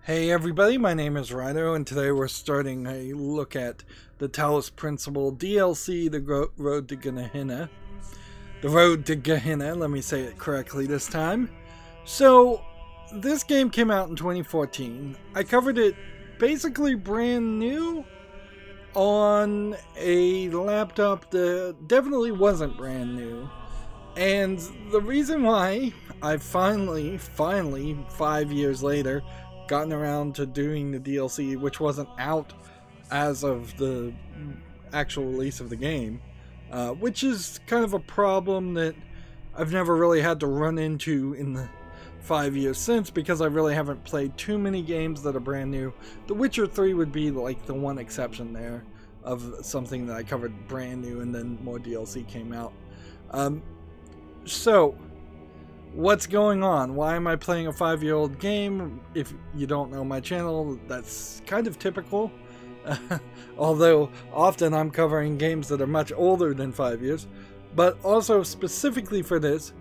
Hey everybody, my name is Rydo, and today we're starting a look at the Talos Principle DLC, the Road to Gehenna. The Road to Gehenna, let me say it correctly this time. So, this game came out in 2014. I covered it basically brand new on a laptop that definitely wasn't brand new. And the reason why I've finally, 5 years later, gotten around to doing the DLC, which wasn't out as of the actual release of the game, which is kind of a problem that I've never really had to run into in the 5 years since, because I really haven't played too many games that are brand new. The Witcher 3 would be like the one exception there of something that I covered brand new and then more DLC came out. So, what's going on? Why am I playing a 5-year-old game? If you don't know my channel, that's kind of typical. Although, often I'm covering games that are much older than 5 years. But also, specifically for this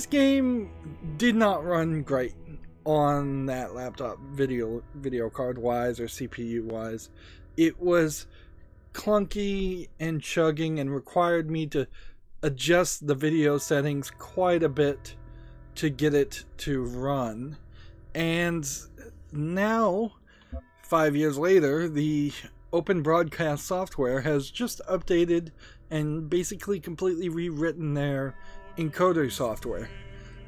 game did not run great on that laptop, video card wise or CPU wise. It was clunky and chugging and required me to adjust the video settings quite a bit to get it to run. And now, 5 years later, the Open Broadcast software has just updated and basically completely rewritten their encoder software.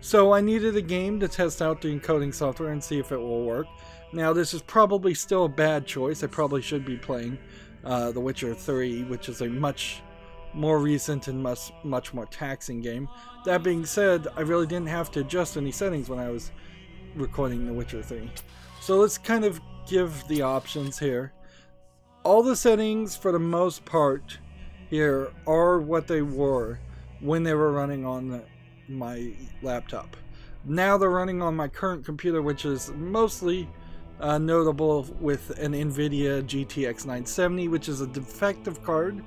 So I needed a game to test out the encoding software and see if it will work. Now, this is probably still a bad choice. I probably should be playing The Witcher 3, which is a much more recent and much more taxing game. That being said, I really didn't have to adjust any settings when I was recording The Witcher 3. So let's kind of give the options here. All the settings, for the most part, here are what they were when they were running on my laptop. Now they're running on my current computer, which is mostly notable with an NVIDIA GTX 970, which is a defective card.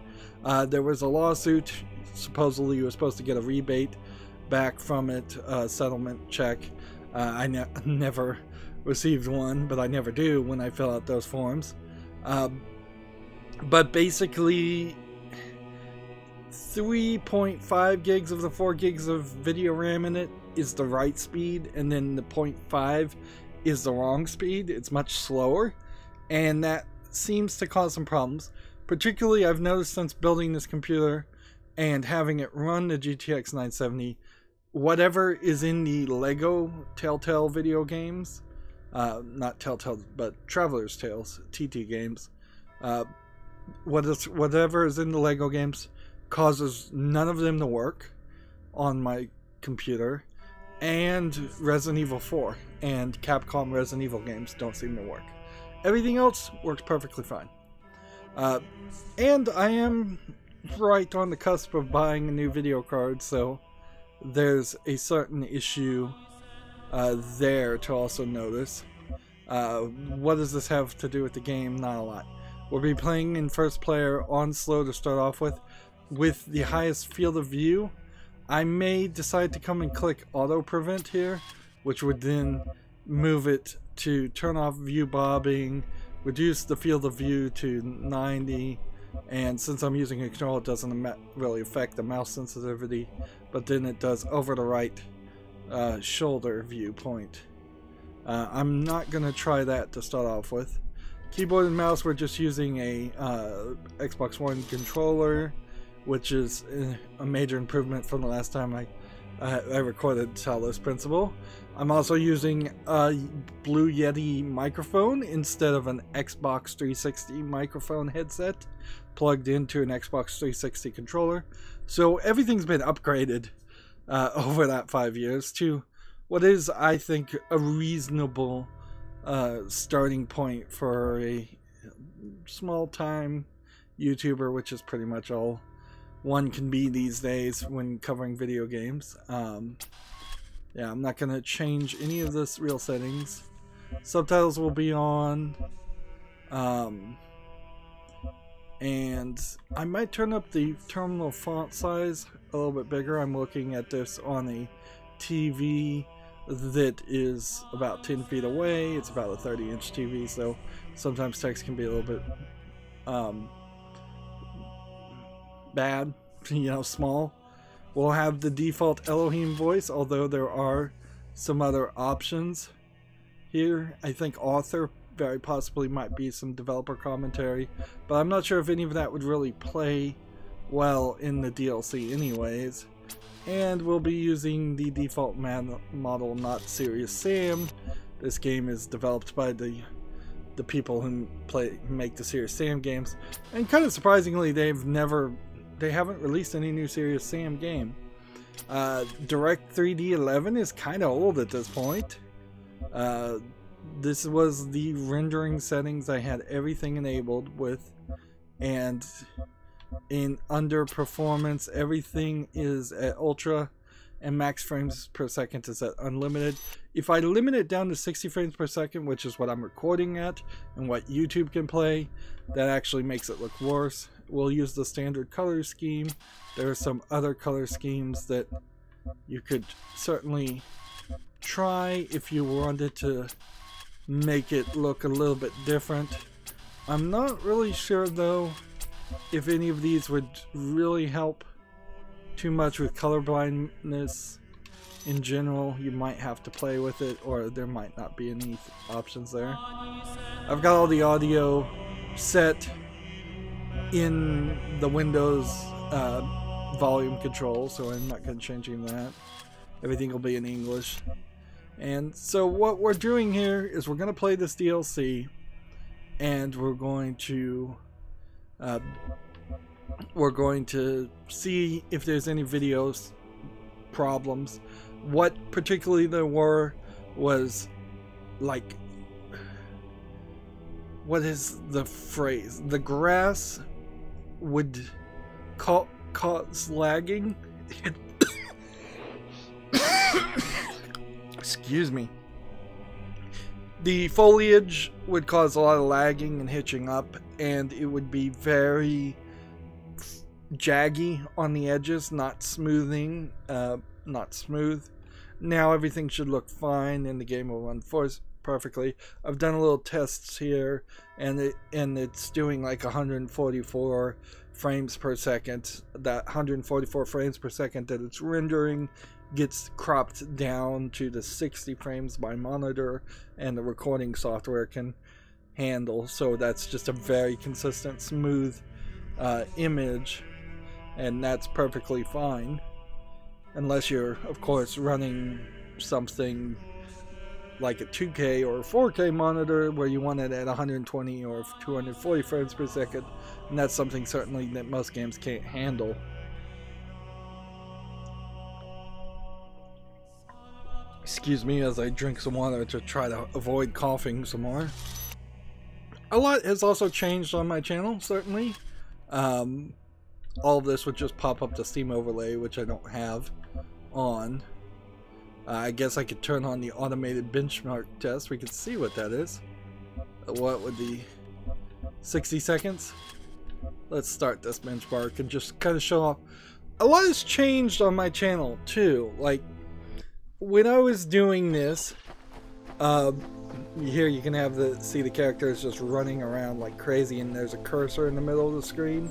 There was a lawsuit. Supposedly you were supposed to get a rebate back from it, settlement check. I never received one, but I never do when I fill out those forms. But basically, 3.5 gigs of the 4 gigs of video RAM in it is the right speed, and then the 0.5 is the wrong speed. It's much slower, and that seems to cause some problems. Particularly, I've noticed since building this computer and having it run the GTX 970, whatever is in the Lego Telltale video games, not Telltale, but Traveler's Tales, TT games, whatever is in the Lego games causes none of them to work on my computer, and Resident Evil 4 and Capcom Resident Evil games don't seem to work. Everything else works perfectly fine. And I am right on the cusp of buying a new video card, so there's a certain issue there to also notice. What does this have to do with the game? Not a lot. We'll be playing in first player on slow to start off with the highest field of view. I may decide to come and click auto prevent here, which would then move it to turn off view bobbing, reduce the field of view to 90, and since I'm using a controller, it doesn't really affect the mouse sensitivity, but then it does over the right shoulder viewpoint. I'm not going to try that to start off with. Keyboard and mouse, we're just using a Xbox One controller, which is a major improvement from the last time I recorded Talos Principle. I'm also using a Blue Yeti microphone instead of an Xbox 360 microphone headset plugged into an Xbox 360 controller. So everything's been upgraded over that 5 years to what is, I think, a reasonable starting point for a small-time YouTuber, which is pretty much all one can be these days when covering video games. Yeah, I'm not going to change any of this real settings. Subtitles will be on. And I might turn up the terminal font size a little bit bigger. I'm looking at this on a TV that is about 10 feet away. It's about a 30-inch TV, so sometimes text can be a little bit bad, you know, small. We'll have the default Elohim voice, although there are some other options here. I think author very possibly might be some developer commentary, but I'm not sure if any of that would really play well in the DLC anyways. And we'll be using the default model, not Serious Sam. This game is developed by the people who make the Serious Sam games, and kind of surprisingly, they haven't released any new Serious Sam game. Direct 3D 11 is kind of old at this point. This was the rendering settings I had everything enabled with, and in under performance everything is at ultra, and max frames per second is at unlimited. If I limit it down to 60 frames per second, which is what I'm recording at and what YouTube can play, that actually makes it look worse. We'll use the standard color scheme. There are some other color schemes that you could certainly try if you wanted to make it look a little bit different. I'm not really sure though if any of these would really help too much with color blindness in general. You might have to play with it, or there might not be any options there. I've got all the audio set in the Windows volume control, so I'm not going to change any of that. Everything will be in English. And so what we're doing here is we're going to play this DLC, and we're going to see if there's any videos problems. What particularly there were was, like, what is the phrase? The grass would cause lagging. Excuse me. The foliage would cause a lot of lagging and hitching up, and it would be very jaggy on the edges, not smooth. Now everything should look fine, and the game will run perfectly. I've done a little tests here, and it's doing like 144 frames per second. That 144 frames per second that it's rendering gets cropped down to the 60 frames my monitor and the recording software can handle, so that's just a very consistent, smooth image, and that's perfectly fine, unless you're of course running something like a 2K or a 4K monitor where you want it at 120 or 240 frames per second, and that's something certainly that most games can't handle. Excuse me as I drink some water to try to avoid coughing some more. A lot has also changed on my channel, certainly. All of this would just pop up the Steam overlay, which I don't have on. I guess I could turn on the automated benchmark test. We could see what that is. What would the 60 seconds? Let's start this benchmark and just kind of show off. A lot has changed on my channel too. Like, when I was doing this, here you can have see the characters just running around like crazy, and there's a cursor in the middle of the screen.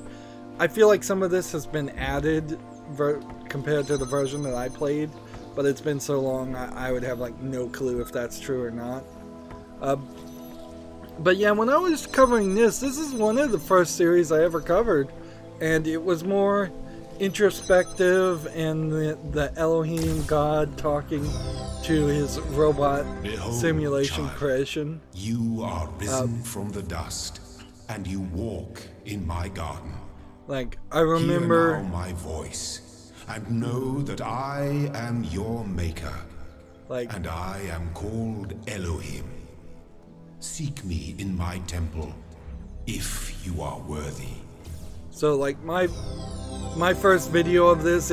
I feel like some of this has been added compared to the version that I played, but it's been so long I would have like no clue if that's true or not. But yeah, when I was covering this is one of the first series I ever covered, and it was more introspective, and the Elohim God talking to his robot simulation child, creation. You are risen from the dust, and you walk in my garden. Like, I remember Hear now my voice, and know that I am your maker, like, and I am called Elohim. Seek me in my temple, if you are worthy. so like my first video of this,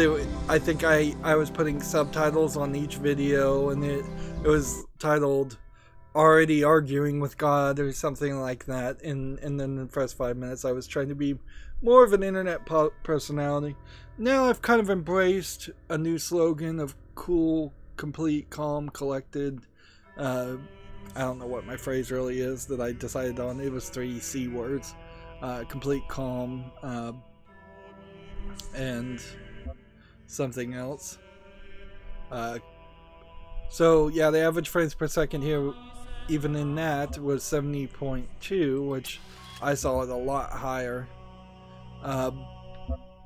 I think I was putting subtitles on each video, and it was titled "Already Arguing with God" or something like that. And then in the first 5 minutes I was trying to be more of an internet personality. Now I've kind of embraced a new slogan of cool complete, calm, collected. I don't know what my phrase really is that I decided on. It was 3 C words. Complete, calm, and something else. So yeah, the average frames per second here, even in that, was 70.2, which I saw it a lot higher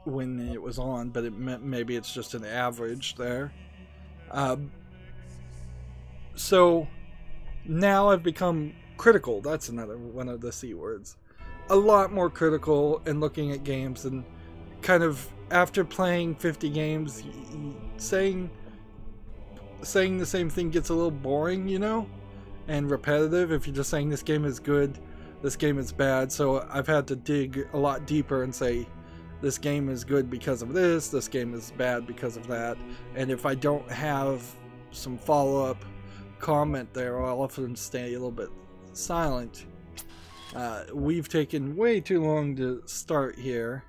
when it was on, but maybe it's just an average there. So now I've become critical. That's another one of the C words. A lot more critical and looking at games, and kind of after playing 50 games, saying the same thing gets a little boring, you know, and repetitive if you're just saying this game is good, this game is bad. So I've had to dig a lot deeper and say this game is good because of this game is bad because of that. And if I don't have some follow-up comment there, I'll often stay a little bit silent. We've taken way too long to start here,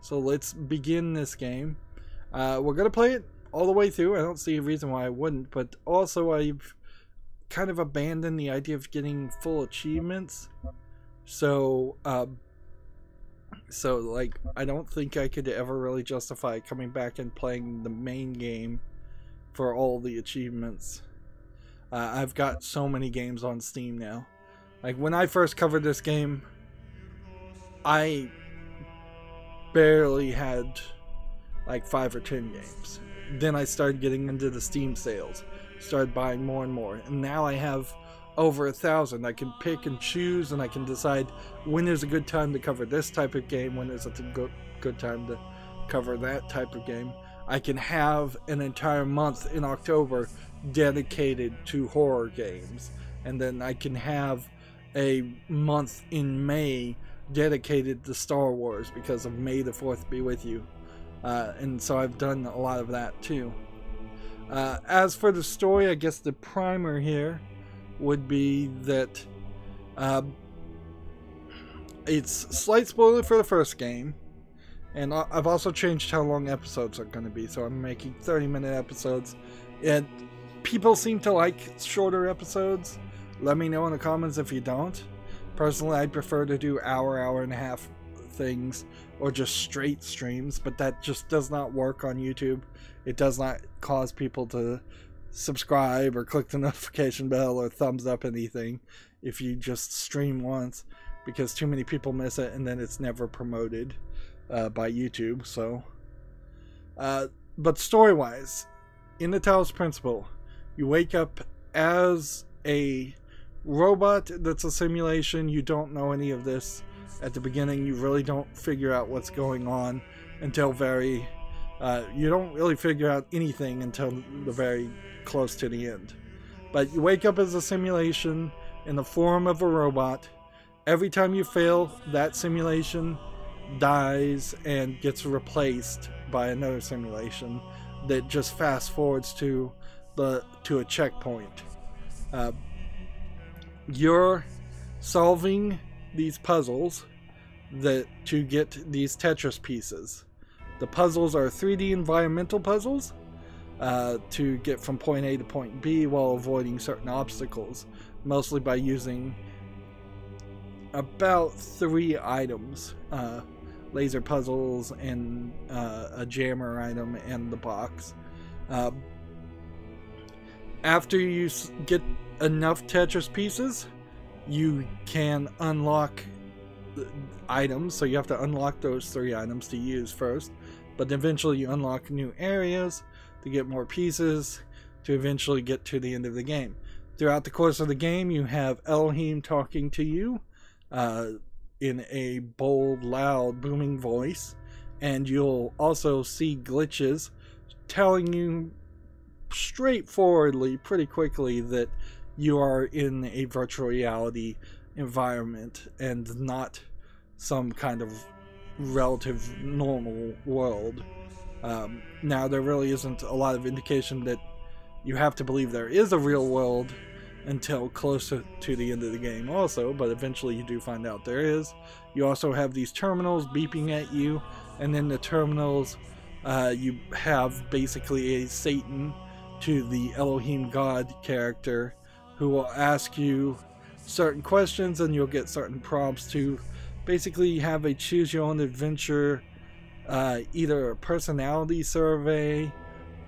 so let's begin this game. We're gonna play it all the way through. I don't see a reason why I wouldn't, but also I've kind of abandoned the idea of getting full achievements. So like, I don't think I could ever really justify coming back and playing the main game for all the achievements. I've got so many games on Steam now. Like, when I first covered this game, I barely had like 5 or 10 games. Then I started getting into the Steam sales, started buying more and more, and now I have over 1,000. I can pick and choose, and I can decide when is a good time to cover this type of game, when is it a good time to cover that type of game. I can have an entire month in October dedicated to horror games, and then I can have a month in May dedicated to Star Wars because of May the 4th be with you. And so I've done a lot of that too. As for the story, I guess the primer here would be that it's slight spoiler for the first game, and I've also changed how long episodes are going to be, so I'm making 30-minute episodes, and people seem to like shorter episodes. Let me know in the comments if you don't. Personally, I'd prefer to do hour and a half things, or just straight streams, but that just does not work on YouTube. It does not cause people to subscribe or click the notification bell or thumbs up anything if you just stream once, because too many people miss it and then it's never promoted by YouTube. So but story wise, in the Talos Principle, you wake up as a robot that's a simulation. You don't know any of this at the beginning. You really don't figure out what's going on until you don't really figure out anything until the very close to the end. But you wake up as a simulation in the form of a robot. Every time you fail, that simulation dies and gets replaced by another simulation that just fast forwards to a checkpoint. You're solving these puzzles to get these Tetris pieces. The puzzles are 3D environmental puzzles to get from point A to point B while avoiding certain obstacles, mostly by using about 3 items, laser puzzles and a jammer item and the box. After you get enough Tetris pieces, you can unlock items, so you have to unlock those 3 items to use first, but eventually you unlock new areas to get more pieces to eventually get to the end of the game. Throughout the course of the game, you have Elohim talking to you in a bold, loud, booming voice, and you'll also see glitches telling you straightforwardly, pretty quickly, that you are in a virtual reality environment and not some kind of relative normal world. Now, there really isn't a lot of indication that you have to believe there is a real world until closer to the end of the game also, but eventually you do find out there is. You also have these terminals beeping at you, and then the terminals, you have basically a Satan to the Elohim God character, who will ask you certain questions, and you'll get certain prompts to basically have a choose your own adventure, either a personality survey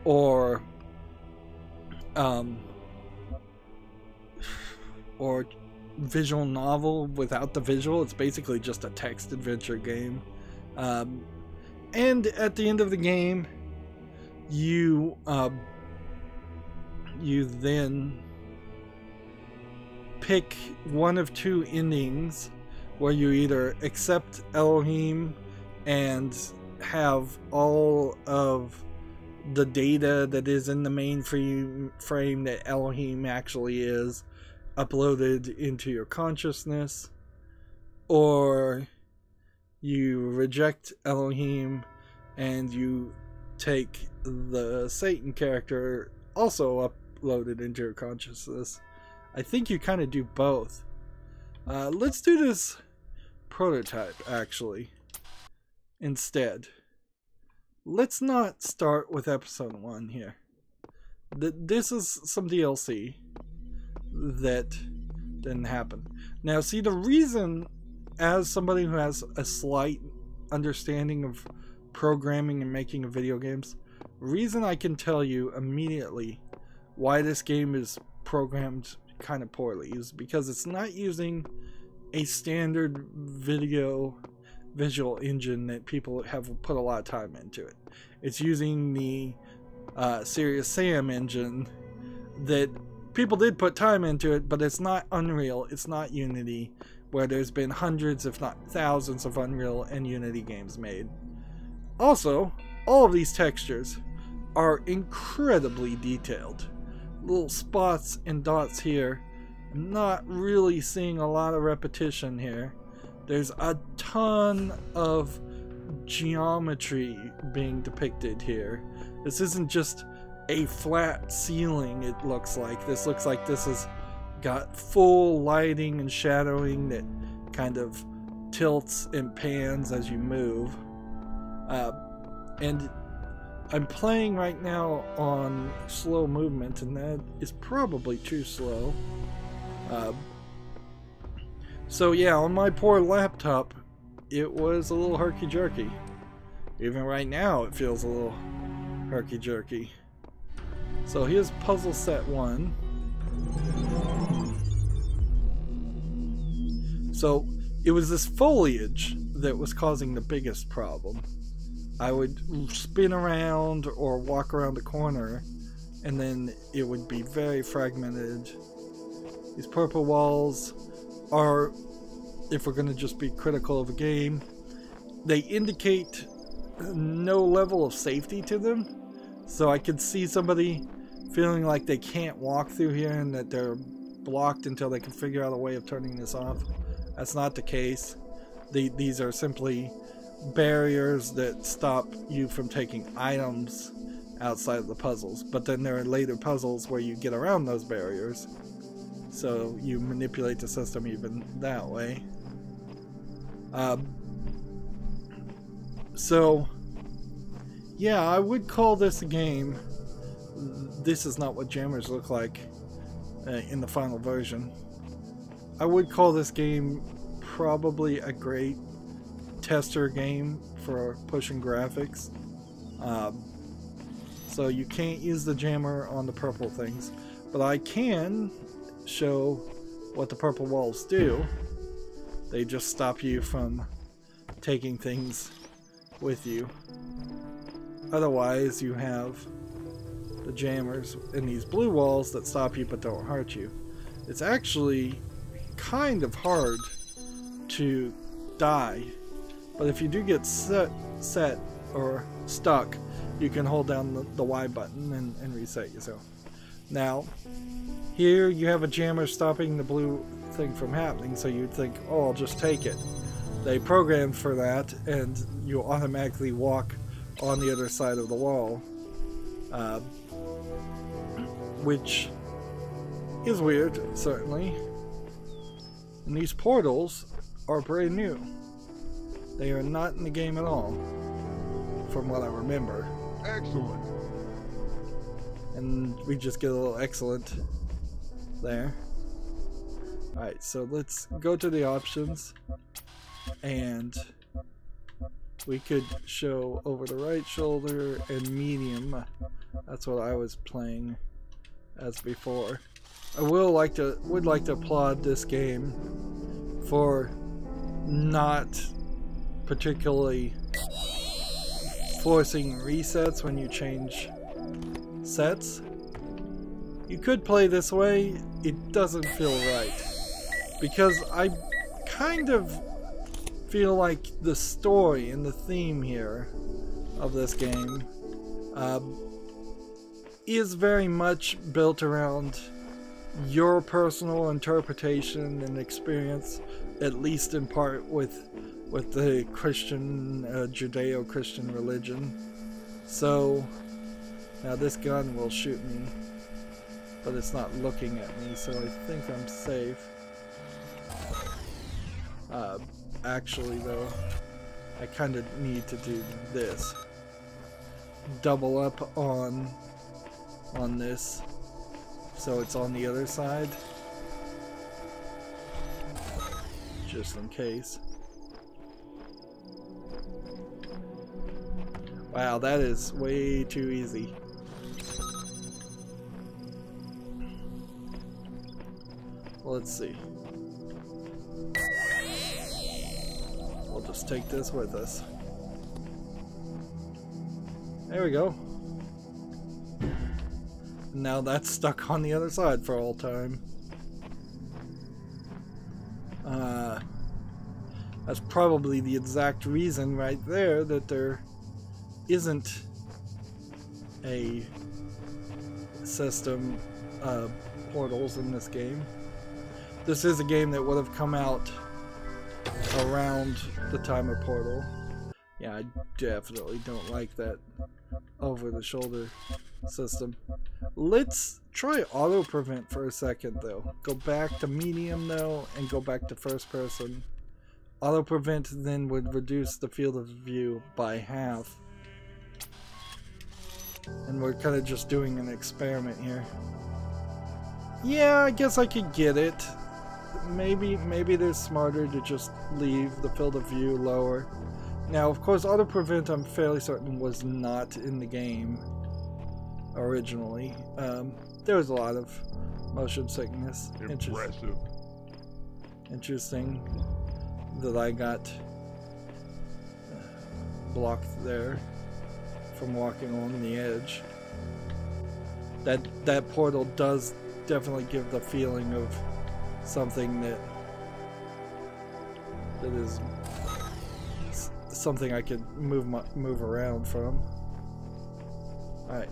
or visual novel without the visual. It's basically just a text adventure game. And at the end of the game, you then pick one of two endings, where you either accept Elohim and have all of the data that is in the mainframe that Elohim actually is uploaded into your consciousness, or you reject Elohim and you take the Satan character also uploaded into your consciousness. I think you kind of do both. Let's do this prototype actually instead. Let's not start with episode 1 here. This is some DLC that didn't happen. Now, see, the reason, as somebody who has a slight understanding of programming and making of video games, the reason I can tell you immediately why this game is programmed kind of poorly is because it's not using a standard visual engine that people have put a lot of time into it. It's using the Serious Sam engine that people did put time into it, but it's not Unreal, it's not Unity, where there's been hundreds if not thousands of Unreal and Unity games made. Also, all of these textures are incredibly detailed. Little spots and dots here. I'm not really seeing a lot of repetition here. There's a ton of geometry being depicted here. This isn't just a flat ceiling, it looks like. This looks like this has got full lighting and shadowing that kind of tilts and pans as you move. And I'm playing right now on slow movement, and that is probably too slow. So yeah, on my poor laptop, it was a little herky-jerky. Even right now, it feels a little herky-jerky. So here's puzzle set 1. So it was this foliage that was causing the biggest problem. I would spin around or walk around the corner, and then it would be very fragmented. These purple walls are, if we're going to just be critical of a game, they indicate no level of safety to them. So I could see somebody feeling like they can't walk through here and that they're blocked until they can figure out a way of turning this off. That's not the case. These are simply barriers that stop you from taking items outside of the puzzles. But then there are later puzzles where you get around those barriers. So you manipulate the system even that way. So yeah, I would call this a game. This is not what jammers look like in the final version. I would call this game probably a great tester game for pushing graphics. So you can't use the jammer on the purple things, but I can show what the purple walls do. They just stop you from taking things with you. Otherwise, you have the jammers in these blue walls that stop you but don't hurt you. It's actually kind of hard to die, but if you do get set or stuck, you can hold down the Y button and reset yourself. Now, here you have a jammer stopping the blue thing from happening, so you'd think, oh, I'll just take it. They programmed for that, and you automatically walk on the other side of the wall, which is weird, certainly. And these portals are brand new. They are not in the game at all, from what I remember. Excellent. And we just get a little excellent there. Alright, so let's go to the options, and we could show over the right shoulder and medium. That's what I was playing as before. I would like to applaud this game for not particularly forcing resets when you change sets. You could play this way, it doesn't feel right. Because I kind of feel like the story and the theme here of this game is very much built around your personal interpretation and experience, at least in part with the Christian, Judeo-Christian religion. So now this gun will shoot me, but it's not looking at me, so I think I'm safe. Actually though, I kind of need to do this. Double up on this, so it's on the other side, just in case. Wow, that is way too easy. Let's see. We'll just take this with us. There we go. Now that's stuck on the other side for all time. That's probably the exact reason right there that there isn't a system portals in this game. This is a game that would have come out around the time of Portal. Yeah, I definitely don't like that over-the-shoulder system. Let's try auto prevent for a second though. Go back to medium though, and go back to first person. Auto prevent then would reduce the field of view by half. And we're kind of just doing an experiment here. Yeah, I guess I could get it. Maybe they're smarter to just leave the field of view lower. Now, of course, auto prevent I'm fairly certain was not in the game originally. There was a lot of motion sickness. Impressive. Interesting that I got blocked there from walking on the edge. That portal does definitely give the feeling of something that is something I could move around from. Alright.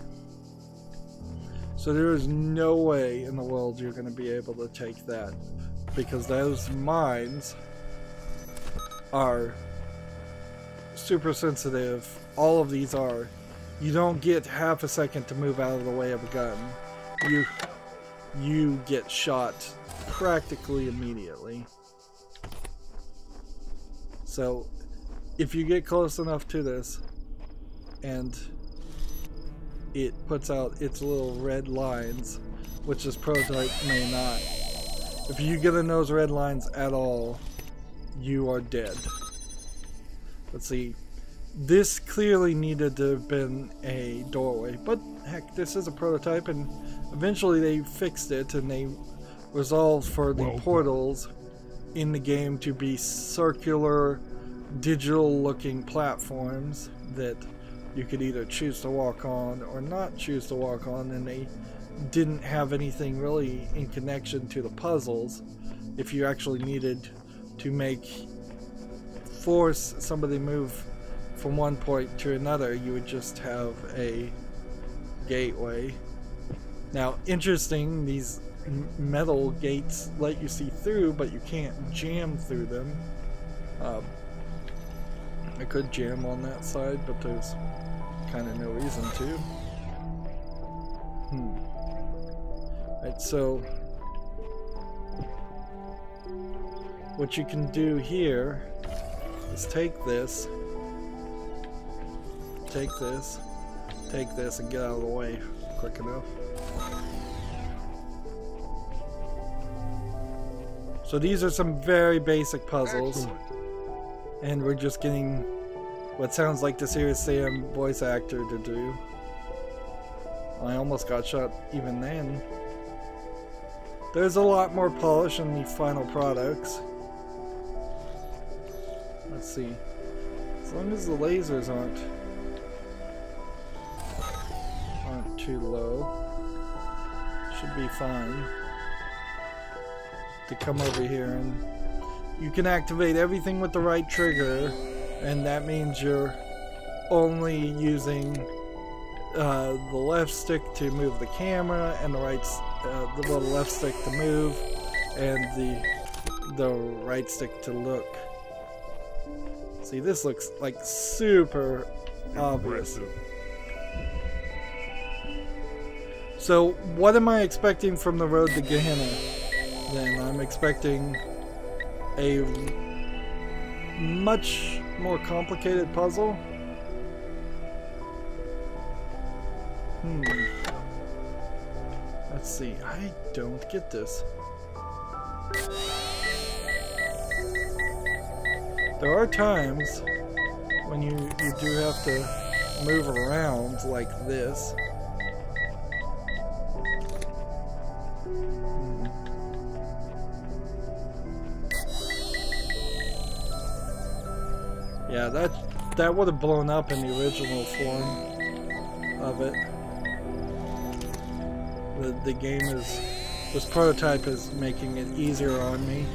So there is no way in the world you're going to be able to take that, because those mines are super sensitive. All of these are. You don't get half a second to move out of the way of a gun. You get shot practically immediately. So if you get close enough to this and it puts out its little red lines, which this prototype may not, if you get in those red lines at all, you are dead. Let's see. This clearly needed to have been a doorway, but heck, this is a prototype, and eventually they fixed it and they resolved for the portals in the game to be circular, digital looking platforms that you could either choose to walk on or not choose to walk on, and they didn't have anything really in connection to the puzzles. If you actually needed to force somebody to move from one point to another, you would just have a gateway. Now, interesting, these metal gates let you see through, but you can't jam through them. I could jam on that side, but there's kind of no reason to. Right, so what you can do here is take this, and get out of the way. quick enough. So these are some very basic puzzles. Excellent. And we're just getting what sounds like the Serious Sam voice actor to do. I almost got shot even then. There's a lot more polish in the final products. Let's see. As long as the lasers aren't too low, should be fine. To come over here, and you can activate everything with the right trigger, and that means you're only using the left stick to move the camera, and the left stick to move, and the right stick to look. See, this looks like super obvious. So, what am I expecting from the road to Gehenna? Then I'm expecting a much more complicated puzzle. Let's see. I don't get this. There are times when you do have to move around like this. Yeah, that would have blown up in the original form of it. The game this prototype is making it easier on me.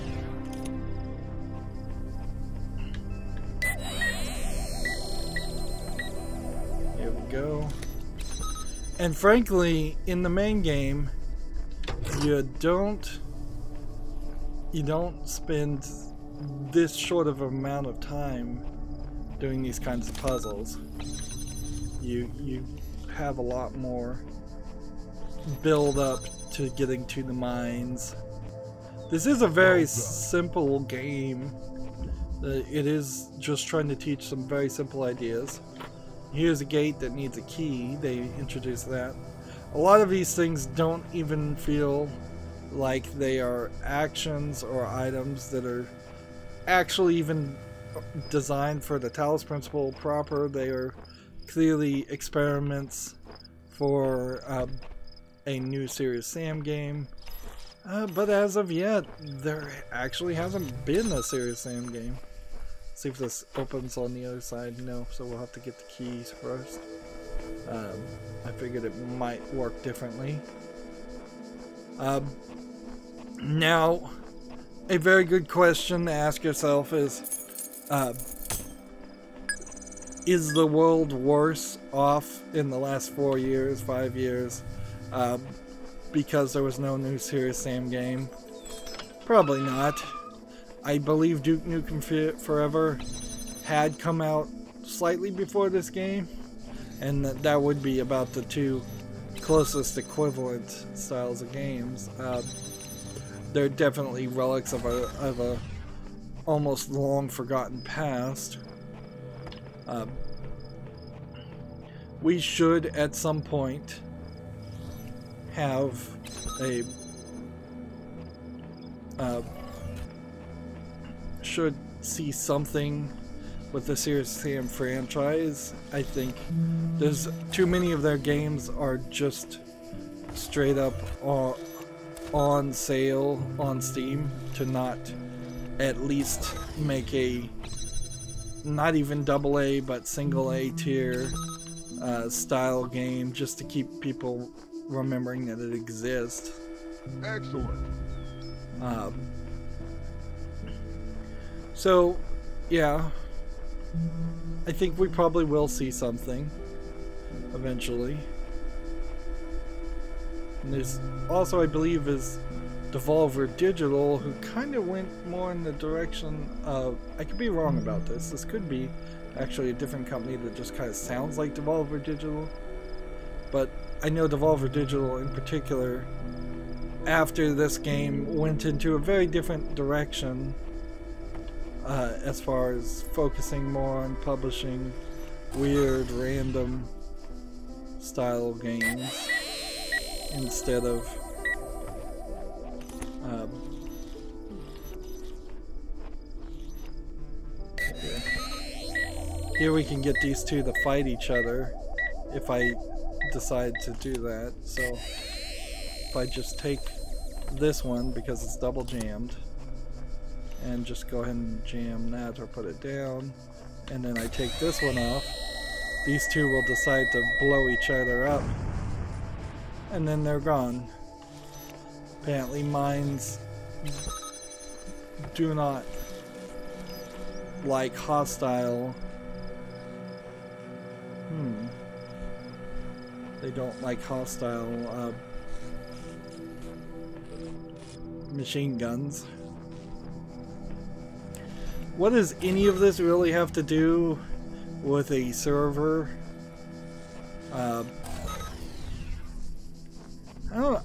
Here we go. And frankly, in the main game, you don't spend this short of amount of time doing these kinds of puzzles. You have a lot more build up to getting to the mines. This is a very simple game. It is just trying to teach some very simple ideas. Here's a gate that needs a key. They introduced that. A lot of these things don't even feel like they are actions or items that are actually even designed for the Talos Principle proper. They are clearly experiments for a new Serious Sam game. But as of yet, there actually hasn't been a Serious Sam game. Let's see if this opens on the other side. No, so we'll have to get the keys first. I figured it might work differently. Now, a very good question to ask yourself is the world worse off in the last 4 years, 5 years, because there was no new Serious Sam game? Probably not. I believe Duke Nukem Forever had come out slightly before this game, and that would be about the two closest equivalent styles of games. They're definitely relics of a almost long forgotten past. We should at some point have should see something with the Serious Sam franchise. I think there's too many of their games are just straight up on sale on Steam to not at least make a not even AA but single A tier style game just to keep people remembering that it exists. Excellent. So yeah, I think we probably will see something eventually. And there's also, I believe, is Devolver Digital, who kind of went more in the direction of, I could be wrong about this, this could be actually a different company that just kind of sounds like Devolver Digital, but I know Devolver Digital in particular, after this game, went into a very different direction as far as focusing more on publishing weird, random style games. instead of here we can get these two to fight each other if I decide to do that. So if I just take this one because it's double jammed and just go ahead and jam that or put it down, and then I take this one off, these two will decide to blow each other up and then they're gone. Apparently mines do not like hostile. They don't like hostile machine guns. What does any of this really have to do with a server? I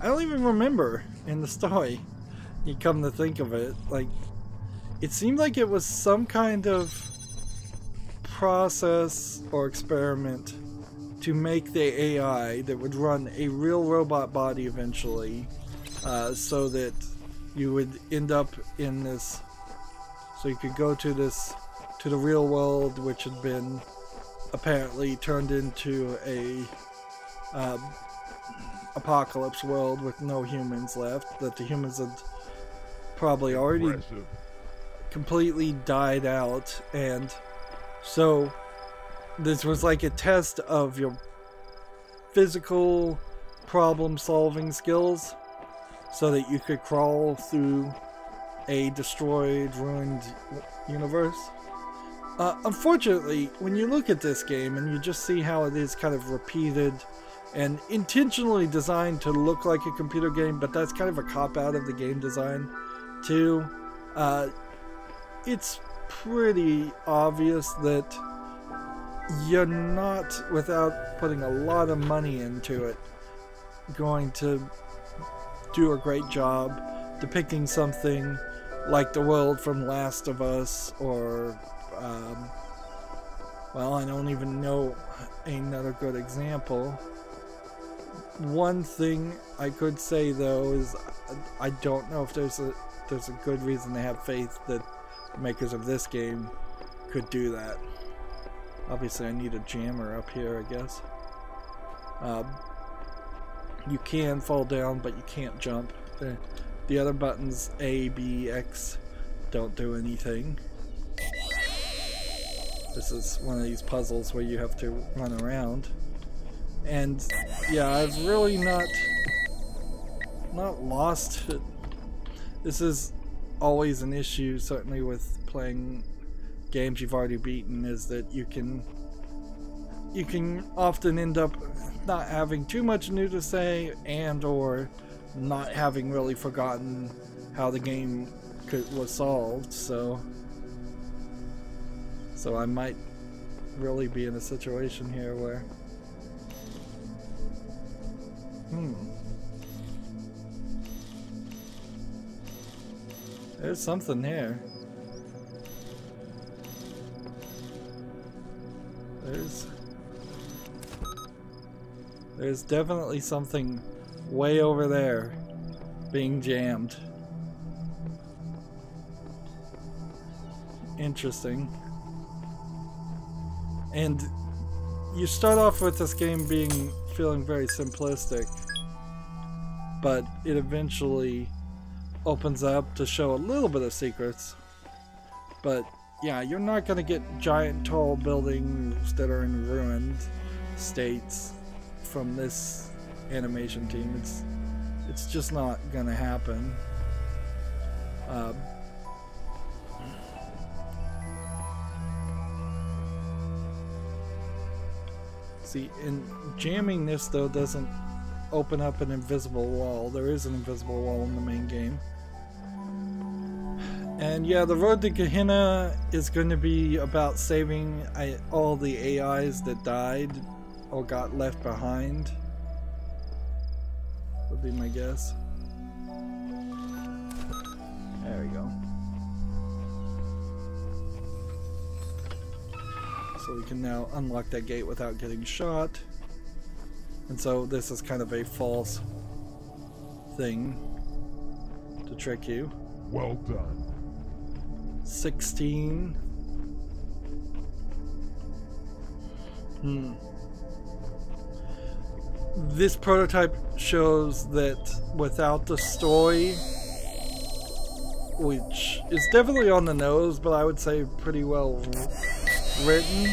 don't even remember in the story. You come to think of it, like it seemed like it was some kind of process or experiment to make the AI that would run a real robot body eventually, so that you would end up in this, so you could go to the real world, which had been apparently turned into a apocalypse world with no humans left, that the humans had probably already completely died out, and so this was like a test of your physical problem solving skills so that you could crawl through a destroyed, ruined universe. Unfortunately, when you look at this game and you just see how it is kind of repeated and intentionally designed to look like a computer game, but that's kind of a cop-out of the game design too, it's pretty obvious that you're not, without putting a lot of money into it, going to do a great job depicting something like the world from Last of Us, or well, I don't even know another good example. One thing I could say though is I don't know if there's a good reason to have faith that the makers of this game could do that. Obviously I need a jammer up here, I guess. You can fall down, but you can't jump. The other buttons, A, B, X, don't do anything. This is one of these puzzles where you have to run around. And yeah, I've really not lost it. This is always an issue, certainly with playing games you've already beaten, is that you can often end up not having too much new to say, and or not having really forgotten how the game was solved. So I might really be in a situation here where there's something here. There's definitely something way over there being jammed. Interesting. And you start off with this game feeling very simplistic, but it eventually opens up to show a little bit of secrets. But yeah, you're not going to get giant tall buildings that are in ruined states from this animation team. It's just not going to happen. See, and jamming this though doesn't open up an invisible wall. There is an invisible wall in the main game. And yeah, the road to Gehenna is going to be about saving all the AIs that died or got left behind. Would be my guess. There we go. So we can now unlock that gate without getting shot. And so this is kind of a false thing to trick you. Well done. 16. This prototype shows that without the story, which is definitely on the nose, but I would say pretty well written,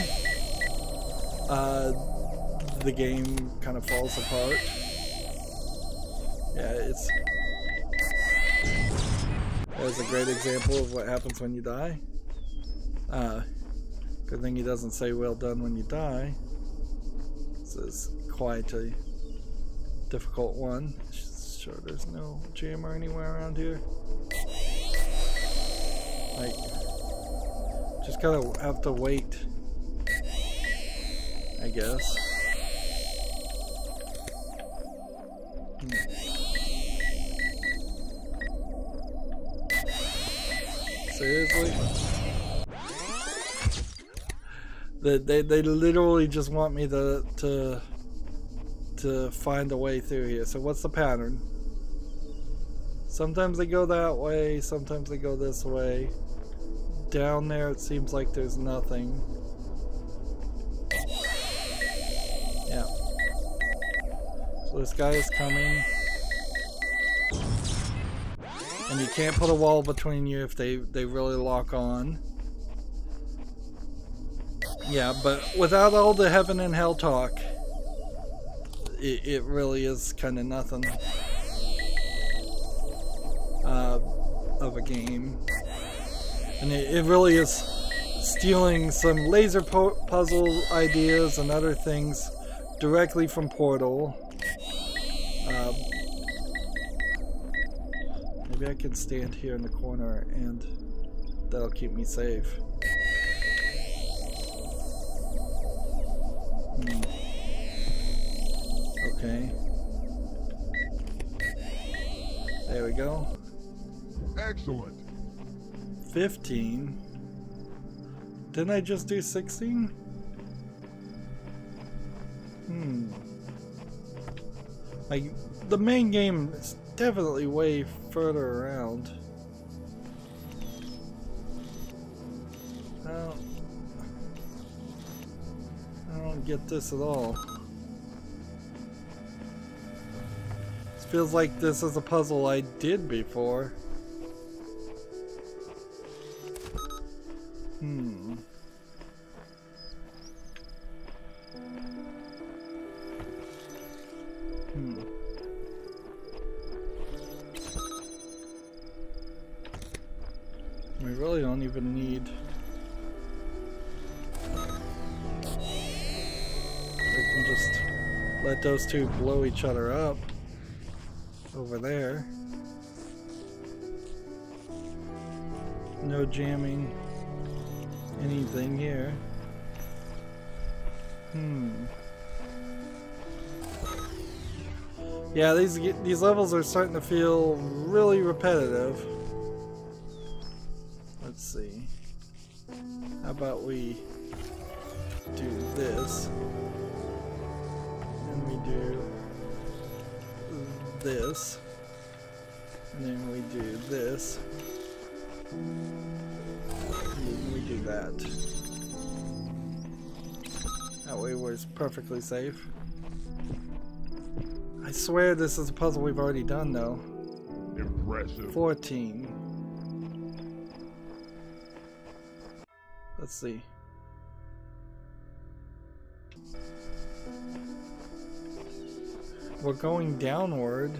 the game kind of falls apart. Yeah, there's a great example of what happens when you die. Good thing he doesn't say well done when you die. This is quite a difficult one. Sure, there's no jammer anywhere around here. Like, just gotta have to wait, I guess. Seriously? They literally just want me to find a way through here. So what's the pattern? Sometimes they go that way, sometimes they go this way. Down there it seems like there's nothing. Yeah. So this guy is coming. And you can't put a wall between you if they really lock on. Yeah, but without all the heaven and hell talk, it really is kind of nothing of a game. And it really is stealing some laser puzzle ideas and other things directly from Portal. Maybe I can stand here in the corner and that'll keep me safe. Okay. There we go. Excellent. 15. Didn't I just do 16? Like, the main game is definitely way further around. I don't get this at all. This feels like this is a puzzle I did before. We really don't even need... I can just let those two blow each other up over there. No jamming anything here. Yeah, these levels are starting to feel really repetitive. Let's see. How about we do this? And we do this. And then we do this. And then we do that. That way we're perfectly safe. I swear this is a puzzle we've already done though. Impressive. 14. Let's see. We're going downward.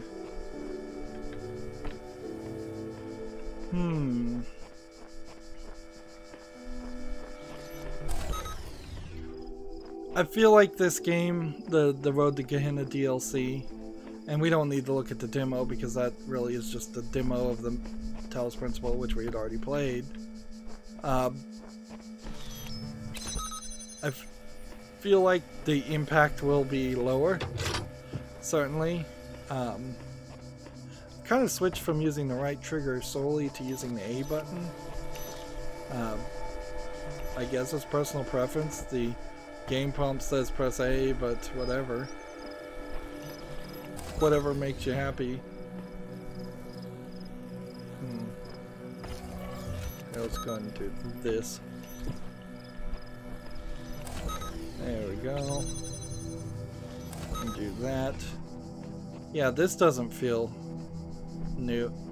I feel like this game, the Road to Gehenna DLC, and we don't need to look at the demo because that really is just a demo of the Talos Principle, which we had already played. I feel like the impact will be lower, certainly. Kind of switched from using the right trigger solely to using the A button. I guess it's personal preference. The game prompt says press A, but whatever. Whatever makes you happy. Let's go and do this. There we go. And do that. Yeah, this doesn't feel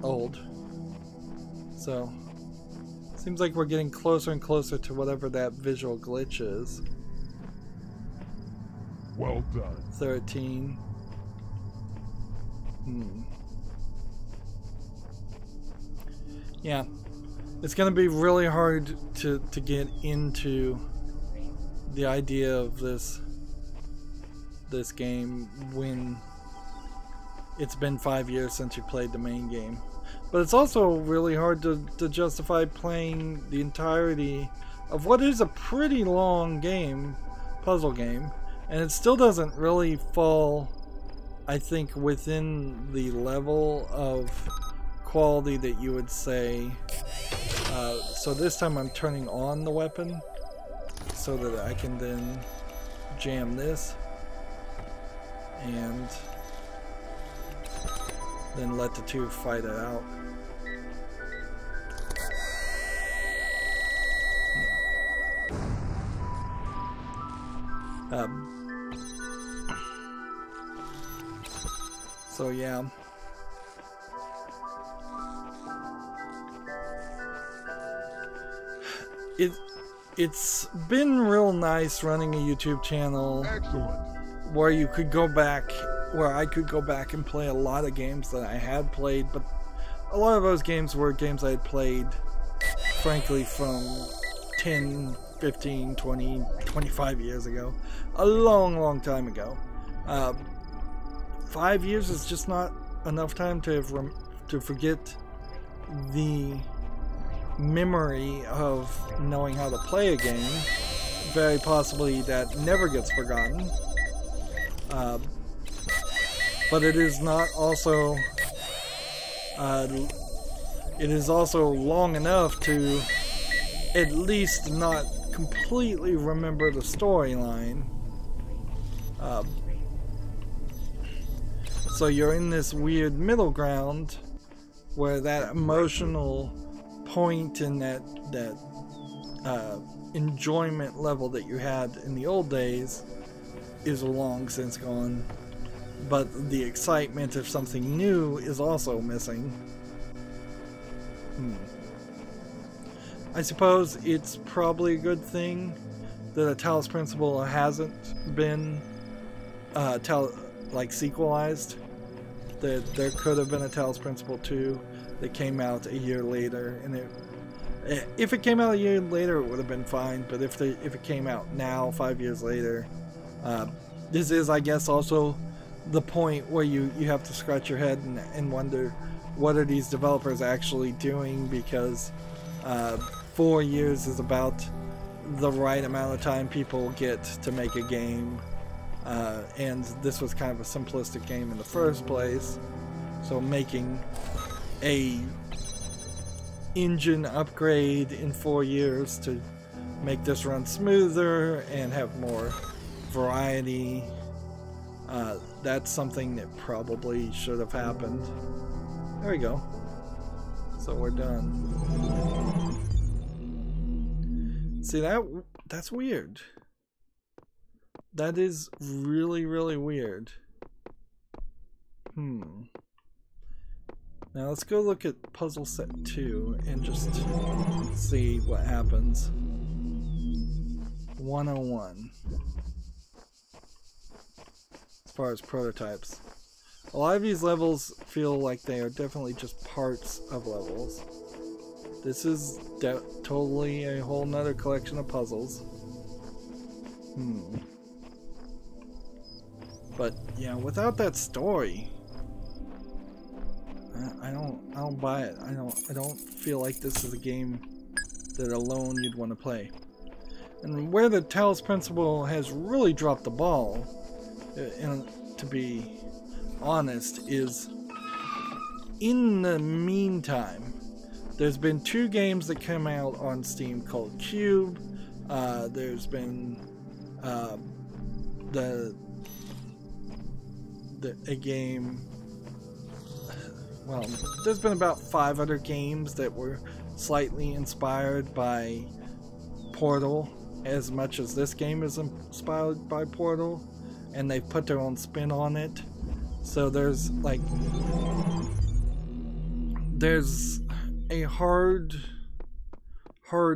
old. So, seems like we're getting closer and closer to whatever that visual glitch is. Well done. 13. Yeah. It's going to be really hard to get into the idea of this game when it's been 5 years since you played the main game. But it's also really hard to justify playing the entirety of what is a pretty long game, puzzle game, and it still doesn't really fall, I think, within the level of quality that you would say. So this time I'm turning on the weapon so that I can then jam this and then let the two fight it out. So yeah. It's been real nice running a YouTube channel. Excellent. Where you could go back, where I could go back and play a lot of games that I had played, but a lot of those games were games I had played, frankly, from 10, 15, 20, 25 years ago. A long time ago. 5 years is just not enough time to forget the memory of knowing how to play a game. Very possibly that never gets forgotten. But it is not also it is also long enough to at least not completely remember the storyline. So you're in this weird middle ground where that emotional point and that enjoyment level that you had in the old days is long since gone, but the excitement of something new is also missing. I suppose it's probably a good thing that a Talos Principle hasn't been like sequelized. That there could have been a Talos Principle 2 that came out a year later, and if it came out a year later, it would have been fine. But if it came out now, 5 years later, this is, I guess, also the point where you have to scratch your head and wonder, what are these developers actually doing? Because 4 years is about the right amount of time people get to make a game, and this was kind of a simplistic game in the first place, so making a engine upgrade in 4 years to make this run smoother and have more variety, that's something that probably should have happened. There we go. So we're done. See, that's weird. That is really weird. Now let's go look at puzzle set 2 and just see what happens. 101. As far as prototypes. A lot of these levels feel like they are definitely just parts of levels. This is totally a whole nother collection of puzzles. But yeah, without that story, I don't buy it. I don't feel like this is a game that alone you'd want to play. And where the Talos Principle has really dropped the ball, and to be honest, is in the meantime, there's been 2 games that came out on Steam called Cube. There's been a game. Well, there's been about 5 other games that were slightly inspired by Portal as much as this game is inspired by Portal, and they've put their own spin on it. So there's like a hard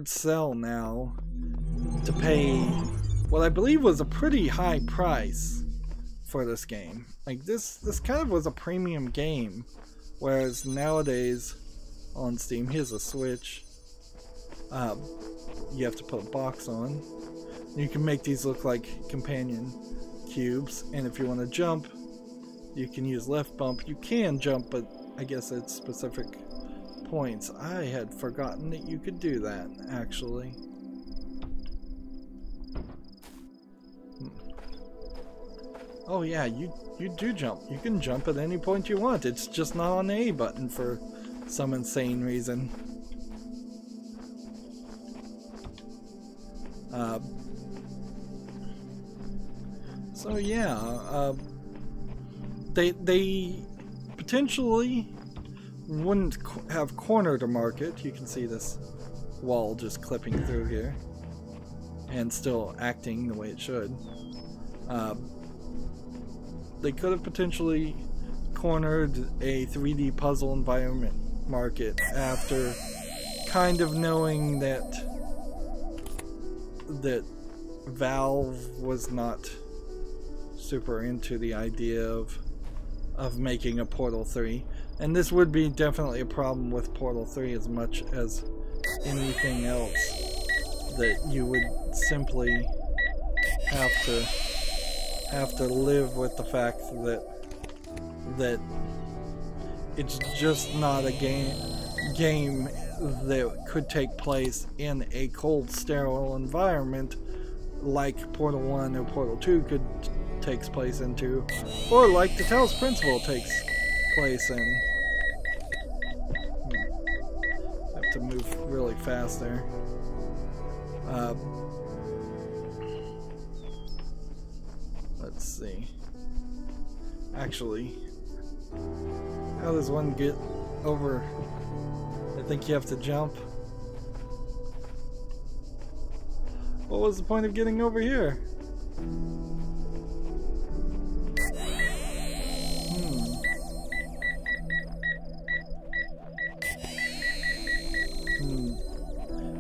sell now to pay what I believe was a pretty high price for this game. Like this kind of was a premium game, whereas nowadays on Steam, here's a Switch. You have to put a box on. You can make these look like companion cubes, and if you want to jump, you can use left bump. You can jump, but I guess at specific points. I had forgotten that you could do that, actually. Oh yeah, you do jump. You can jump at any point you want. It's just not on the A button for some insane reason. So yeah, they potentially wouldn't have cornered a market. You can see this wall just clipping through here and still acting the way it should. They could have potentially cornered a 3D puzzle environment market after kind of knowing that Valve was not super into the idea of making a Portal 3, and this would be definitely a problem with Portal 3 as much as anything else, that you would simply have to live with the fact that it's just not a game that could take place in a cold, sterile environment like Portal 1 or Portal 2 takes place into, or like the Talos Principle takes place in. I have to move really fast there. Let's see. Actually, how does one get over? I think you have to jump. What was the point of getting over here?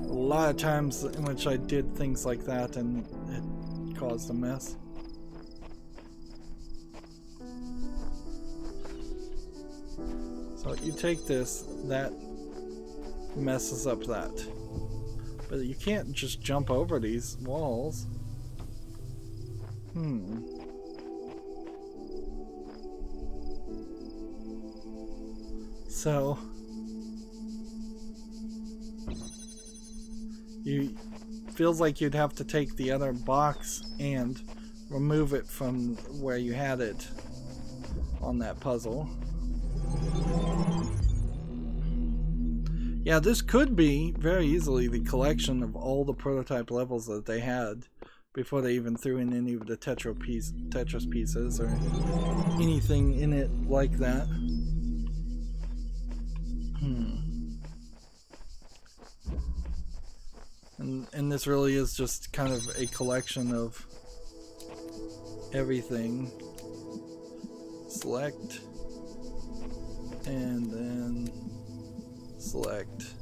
A lot of times in which I did things like that and it caused a mess. So you take this, that messes up that. But you can't just jump over these walls. So feels like you'd have to take the other box and remove it from where you had it on that puzzle. Yeah, this could be very easily the collection of all the prototype levels that they had before they even threw in any of the Tetris pieces or anything in it like that. And this really is just kind of a collection of everything. Select, and then select,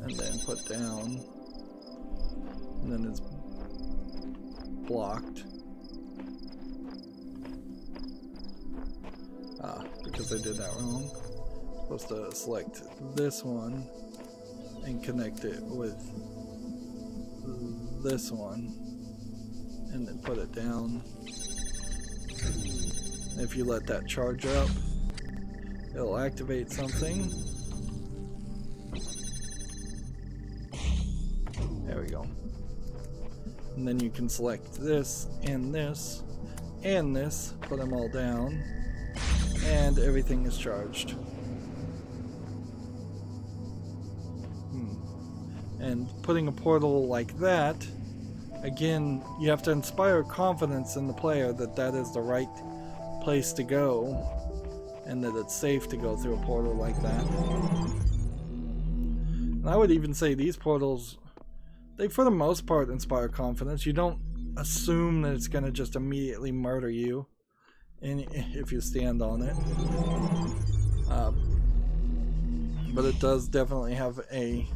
and then put down, and then it's blocked. Because I did that wrong. I'm supposed to select this one and connect it with this one and then put it down. If you let that charge up, it'll activate something. There we go. And then you can select this and this and this, put them all down, and everything is charged. And putting a portal like that, again, you have to inspire confidence in the player that that is the right place to go and that it's safe to go through a portal like that. And I would even say these portals, they for the most part inspire confidence. You don't assume that it's going to just immediately murder you if you stand on it. But it does definitely have a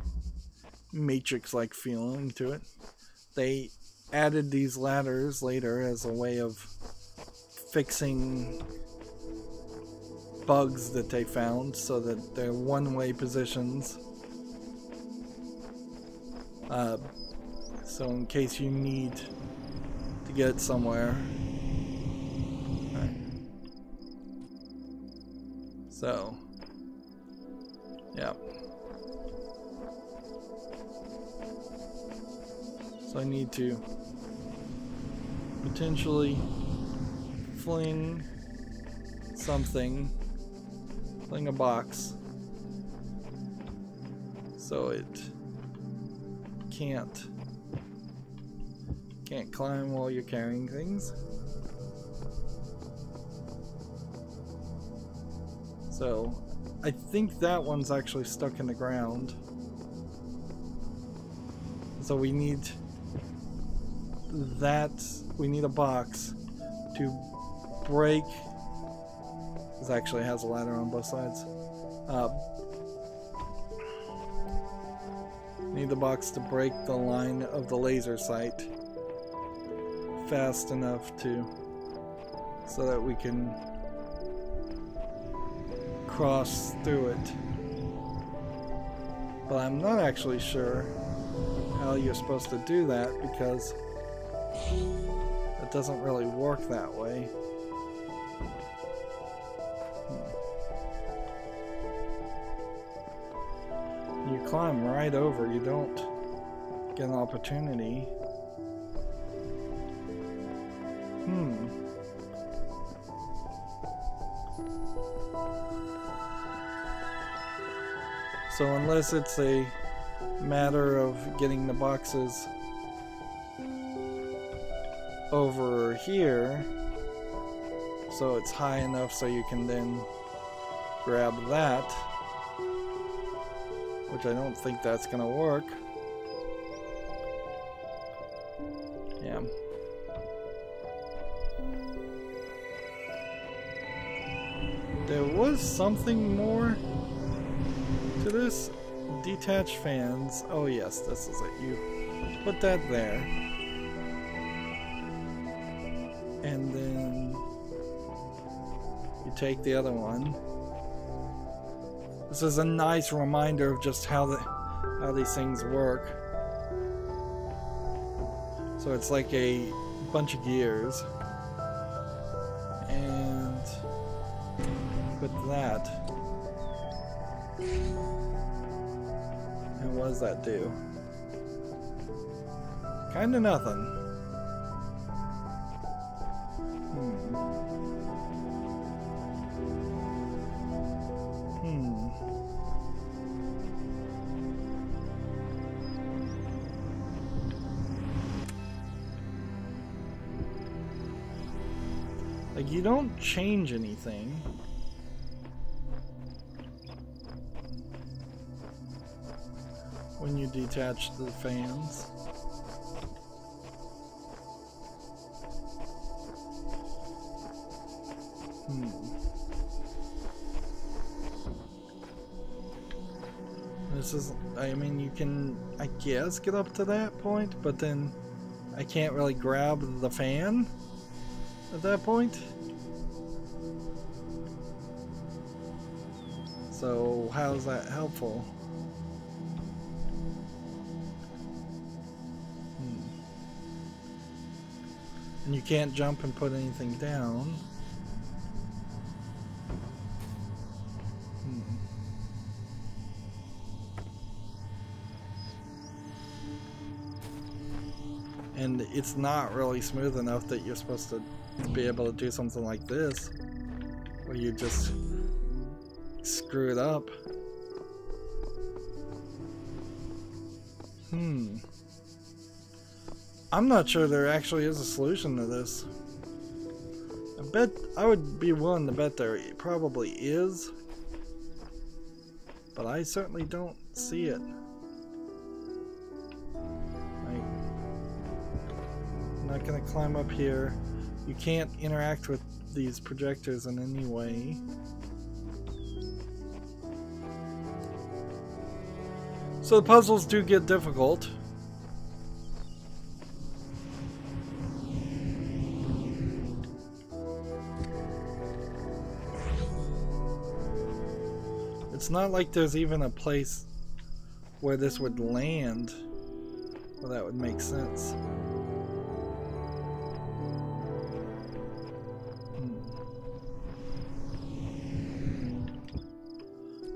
Matrix-like feeling to it. They added these ladders later as a way of fixing bugs that they found so that they're one-way positions. So in case you need to get somewhere. Right. So, yeah. So I need to potentially fling something, fling a box, so it can't climb while you're carrying things. So I think that one's actually stuck in the ground. So we need that. We need a box to break. This actually has a ladder on both sides. Need the box to break the line of the laser sight fast enough so that we can cross through it. But I'm not actually sure how you're supposed to do that, because it doesn't really work that way. You climb right over, you don't get an opportunity. So unless it's a matter of getting the boxes over here so it's high enough so you can then grab that, which I don't think that's gonna work. Yeah. There was something more to this. Detached fans. Oh yes, this is it. You put that there. And then you take the other one. This is a nice reminder of just how these things work. So it's like a bunch of gears. And put that. And what does that do? Kinda nothing. Like, you don't change anything. When you detach the fans. This is, I mean, you can, I guess, get up to that point, but then I can't really grab the fan at that point. So how's that helpful? And you can't jump and put anything down. And it's not really smooth enough that you're supposed to be able to do something like this, where you just screw it up. I'm not sure there actually is a solution to this. I would be willing to bet there probably is, but I certainly don't see it. not going to climb up here. You can't interact with these projectors in any way. So the puzzles do get difficult. It's not like there's even a place where this would land. Well, that would make sense.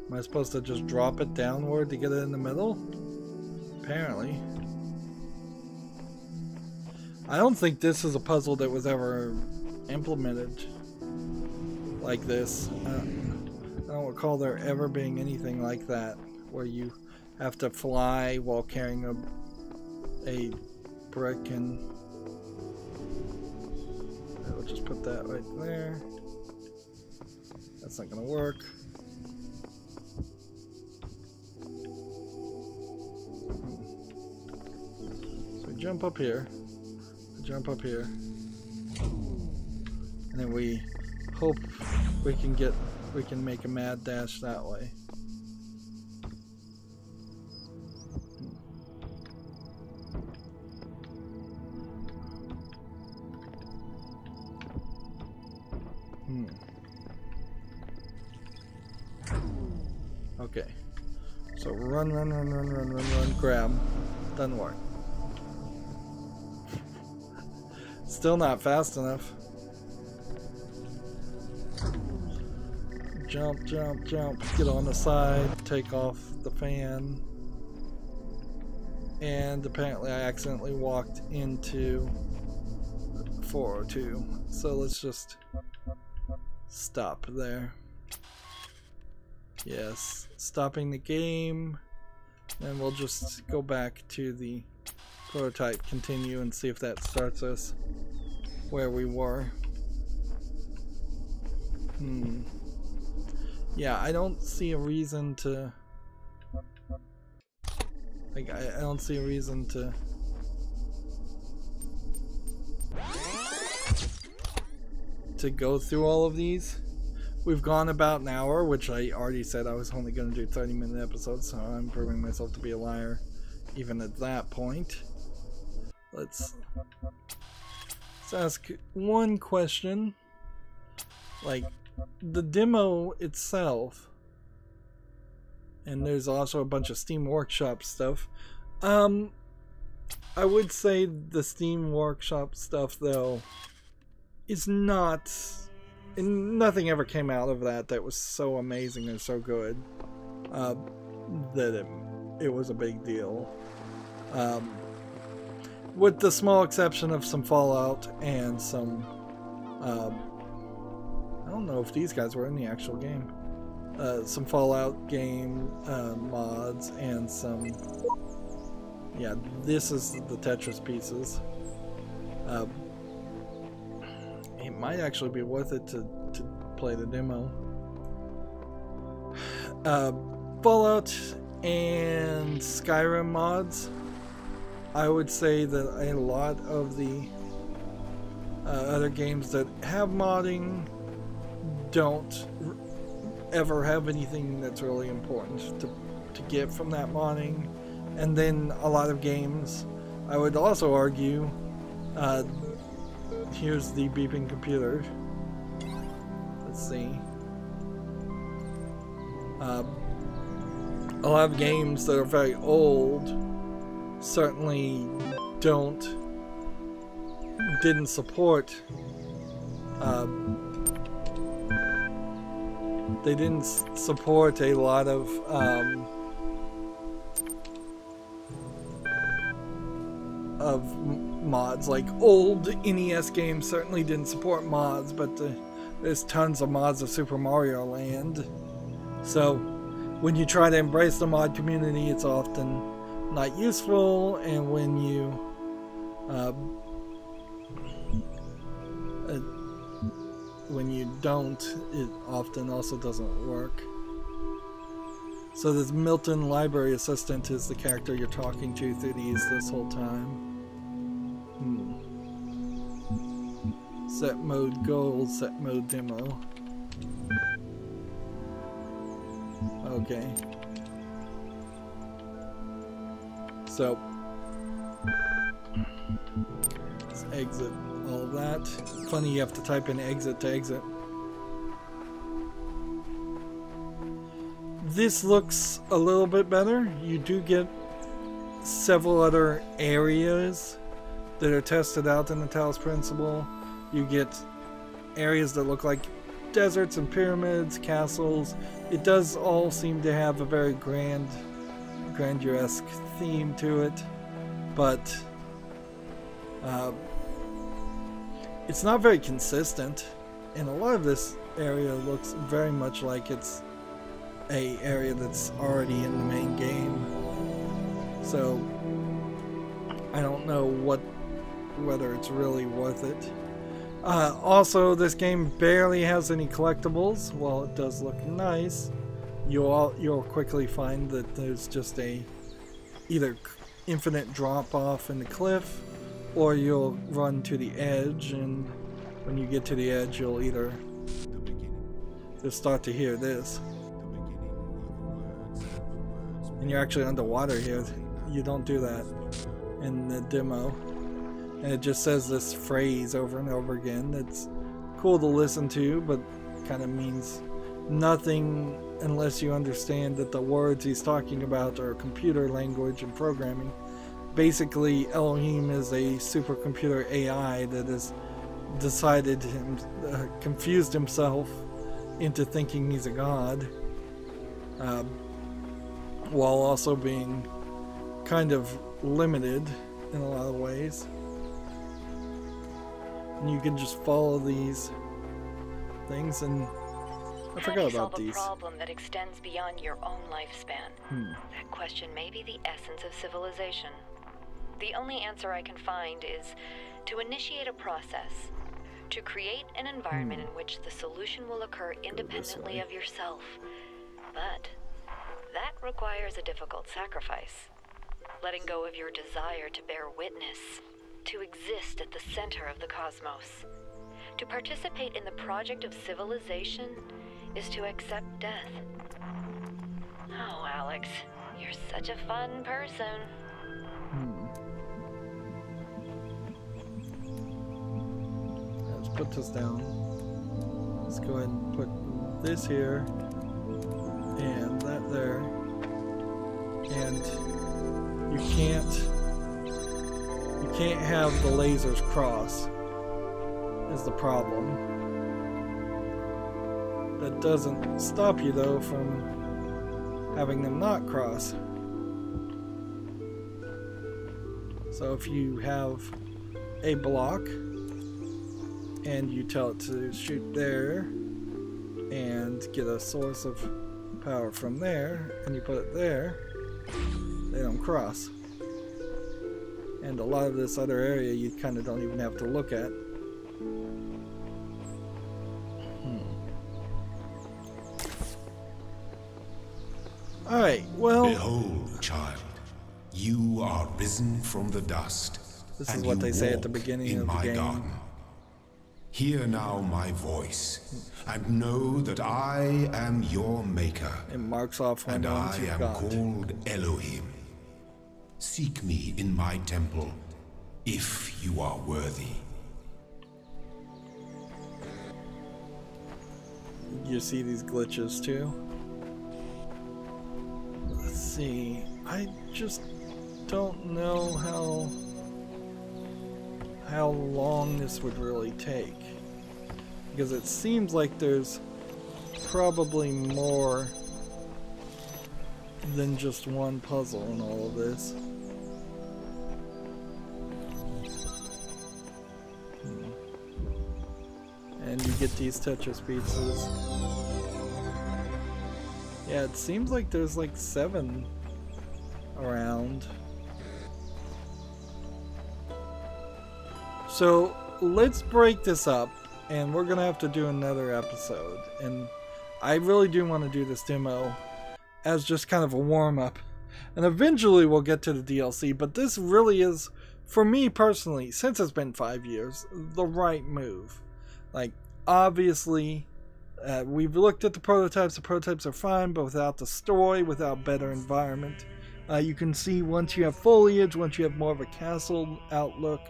Am I supposed to just drop it downward to get it in the middle? Apparently. I don't think this is a puzzle that was ever implemented like this. I don't recall there ever being anything like that where you have to fly while carrying a brick, and we'll just put that right there. That's not gonna work. So we jump up here, and then we hope we can make a mad dash that way. Okay, so run, grab, doesn't work. Still not fast enough. Jump, get on the side, take off the fan. And apparently I accidentally walked into 402. So let's just stop there. Yes, stopping the game. And we'll just go back to the prototype, continue, and see if that starts us where we were. Yeah, I don't see a reason to... Like, I don't see a reason to go through all of these. We've gone about an hour, which I already said I was only going to do 30-minute episodes, so I'm proving myself to be a liar even at that point. Let's ask one question. Like, the demo itself, and there's also a bunch of Steam Workshop stuff. I would say the Steam Workshop stuff, though, is not... Nothing ever came out of that was so amazing and so good that it was a big deal. With the small exception of some Fallout and some... I don't know if these guys were in the actual game. Some Fallout game mods and some... Yeah, this is the Tetris pieces. It might actually be worth it to play the demo. Fallout and Skyrim mods. I would say that a lot of the other games that have modding don't ever have anything that's really important to get from that modding. And then a lot of games, I would also argue, here's the beeping computer. Let's see. A lot of games that are very old certainly didn't support they didn't support a lot of mods. Like old NES games certainly didn't support mods, but there's tons of mods of Super Mario Land. So when you try to embrace the mod community, it's often not useful, and when you don't, it often also doesn't work. So this Milton Library Assistant is the character you're talking to through these this whole time. Set mode goal, set mode demo. Okay. So, let's exit all of that. Funny you have to type in exit to exit. This looks a little bit better. You do get several other areas that are tested out in the Talos Principle. You get areas that look like deserts and pyramids, castles. It does all seem to have a very grandeur-esque theme to it, but it's not very consistent, and a lot of this area looks very much like it's a area that's already in the main game. So I don't know whether it's really worth it. Also, this game barely has any collectibles. While it does look nice, you'll quickly find that there's just a either infinite drop off in the cliff, or you'll run to the edge, and when you get to the edge, you'll either just start to hear this. And you're actually underwater here. You don't do that in the demo. And it just says this phrase over and over again. It's cool to listen to, but kind of means nothing unless you understand that the words he's talking about are computer language and programming. Basically, Elohim is a supercomputer AI that has decided, confused himself into thinking he's a god, while also being kind of limited in a lot of ways. And you can just follow these things, and I forgot about these. How do you solve a problem that extends beyond your own lifespan? That question may be the essence of civilization. The only answer I can find is to initiate a process, to create an environment in which the solution will occur independently of yourself. But that requires a difficult sacrifice. Letting go of your desire to bear witness, to exist at the center of the cosmos. To participate in the project of civilization is to accept death. Oh, Alex, you're such a fun person. Let's put this down. Let's go ahead and put this here and that there. And you can't have the lasers cross, is the problem. That doesn't stop you though from having them not cross. So if you have a block and you tell it to shoot there and get a source of power from there, and you put it there, they don't cross. And a lot of this other area you kind of don't even have to look at. Alright, well... Behold, child, you are risen from the dust. This is what they say at the beginning of the game. Garden. Hear now my voice, and know that I am your maker. It marks off when and I am got. called Elohim. Seek me in my temple, if you are worthy. You see these glitches too? Let's see. I just don't know how long this would really take, because it seems like there's probably more than just one puzzle in all of this. And you get these Tetris pieces. Yeah, it seems like there's like 7 around. So let's break this up, and we're gonna have to do another episode. And I really do want to do this demo as just kind of a warm-up, and eventually we'll get to the DLC, but this really is for me personally, since it's been 5 years, the right move. Like, obviously, we've looked at the prototypes are fine, but without the story, without better environment. You can see once you have foliage, once you have more of a castle outlook,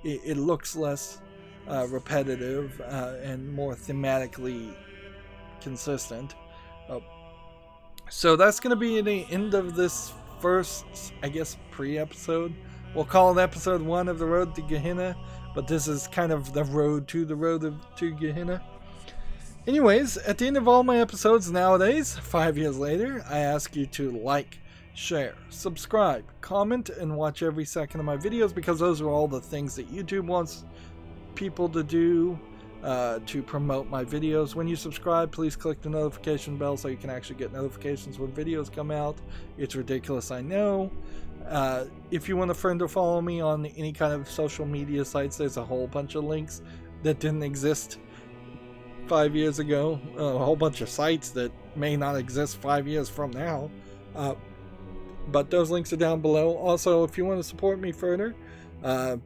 it looks less repetitive and more thematically consistent. So that's going to be the end of this first, I guess, pre-episode. We'll call it episode 1 of the Road to Gehenna, but this is kind of the road to Gehenna. Anyways, at the end of all my episodes nowadays, 5 years later, I ask you to like, share, subscribe, comment, and watch every second of my videos, because those are all the things that YouTube wants people to do to promote my videos. When you subscribe, please click the notification bell so you can actually get notifications when videos come out. It's ridiculous, I know. If you want a friend or follow me on any kind of social media sites, there's a whole bunch of links that didn't exist 5 years ago. A whole bunch of sites that may not exist 5 years from now. But those links are down below. Also, if you want to support me further, over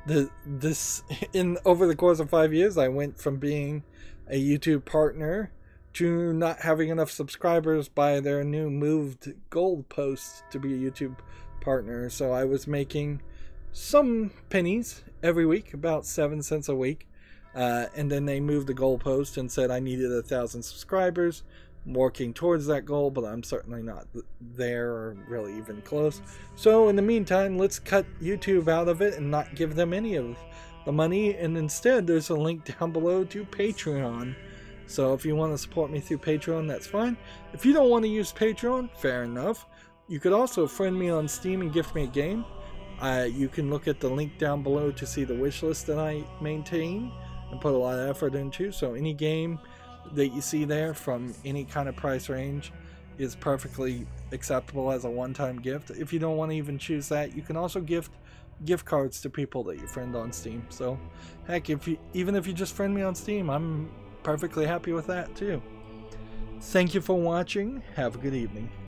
the course of 5 years, I went from being a YouTube partner to not having enough subscribers by their new moved goalposts to be a YouTube partner. So I was making some pennies every week, about 7 cents a week. And then they moved the goalpost and said I needed 1,000 subscribers. I'm working towards that goal, but I'm certainly not there or really even close. So in the meantime, let's cut YouTube out of it and not give them any of the money. And instead, there's a link down below to Patreon. So if you want to support me through Patreon, that's fine. If you don't want to use Patreon, fair enough. You could also friend me on Steam and gift me a game. You can look at the link down below to see the wish list that I maintain and put a lot of effort into. So any game that you see there from any kind of price range is perfectly acceptable as a one-time gift. If you don't want to even choose that, you can also gift cards to people that you friend on Steam. So heck, even if you just friend me on Steam, I'm perfectly happy with that too. Thank you for watching. Have a good evening.